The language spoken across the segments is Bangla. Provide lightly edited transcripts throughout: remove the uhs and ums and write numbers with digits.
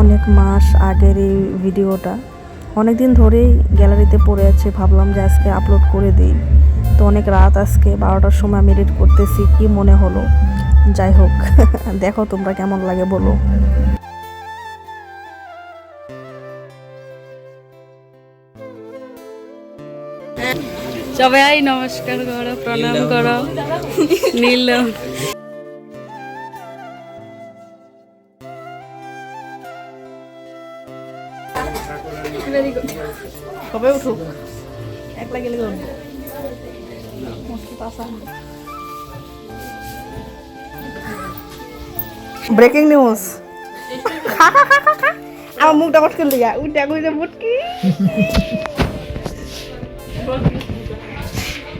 অনেক মাস আগের এই ভিডিওটা, অনেক দিন ধরেই গ্যালারিতে পড়ে আছে। ভাবলাম যে আজকে আপলোড করে দিই। তো অনেক রাত, আজকে 12টার সময় আমি এডিট করতেছি, কি মনে হলো। যাই হোক, দেখো তোমরা কেমন লাগে বলো। সবাই নমস্কার করো, প্রণাম করো। নীল কবে উঠুক, একলা গেলে ব্রেকিং নিউজ। আমার মুখটা মটকে লিয়া উইটা কইতে মুটকি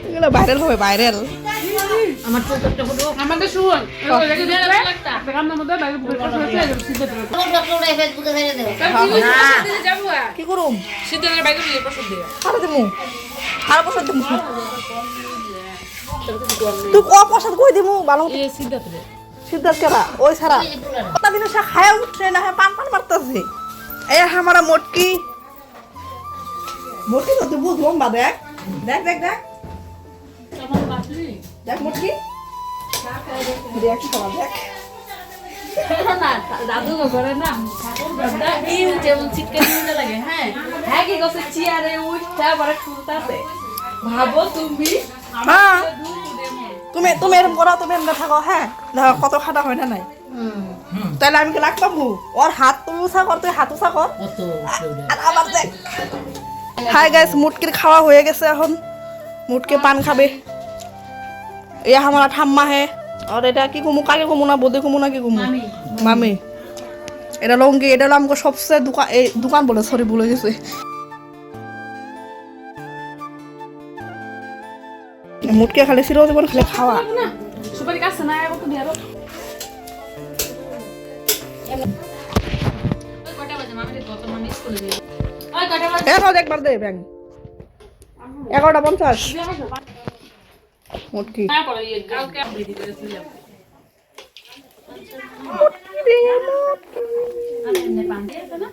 এগুলো ভাইরাল হবে, ভাইরাল। আমার তো একটা ফটো আমাদের শুন ওটাকে দিয়ে লাগতা কামনা মধ্যে বাইরে ফেসবুকে ছেড়ে দেব না কি করুম সিদ্ধান্তের বাইরে দিয়ে প্রসাদ দিয়ে আরে দিমু আর প্রসাদ দিমু তুই ক প্রসাদ কই দিমু ভালো এই সিদ্ধান্ত সিদ্ধার্থ কেরা ওই সারা কত দিন সে খায়া উঠছে না, পান পান মারতেছে। এই আমারা মোটকি মোটকি তো তুই বুঝলাম বা দেখ দেখ দেখ দেখ দেখ মোটকি দেখ সবাই দেখ না দাদু করে না দাদা এই যেমন চিৎকার দিতে লাগে। হ্যাঁ হ্যাঁ কি গছে চেয়ারে উঠতা পরে খুলতাছে। ভাবো তুমি হ্যাঁ তুমি তুমি এরকম করো, তুমি এরকম থাকো। হ্যাঁ দেখো কত খাটা হয় না নাই। তাহলে আমি কি লাগতাম ওর হাত তুমি উঁচা কর, তুই হাত উঁচা কর। আর আবার দেখ। হাই গাইস, মুটকির খাওয়া হয়ে গেছে। এখন মুটকে পান খাবে। এই আমার ঠাম্মা হে। আর এটা কি কুমু, কাকে কুমু না বদে কুমু না কি কুমু মামি। এটা লঙ্গি, এটা হলো আমাকে সবচেয়ে দোকান, এই দোকান বলে সরি ভুলে গেছে। মুটকে খালি সিরো জীবন খালি খাওয়া। সুপারি কাছে না কত দিয়ে আরো কয়টা বাজে মামি কত মামি স্কুলে যাই ওই কয়টা বাজে এখন একবার দে ব্যাং 11:50 মুটকি না পড়ে কালকে আমি দিতে গেছিলাম আমি এমনি পান দিয়ে না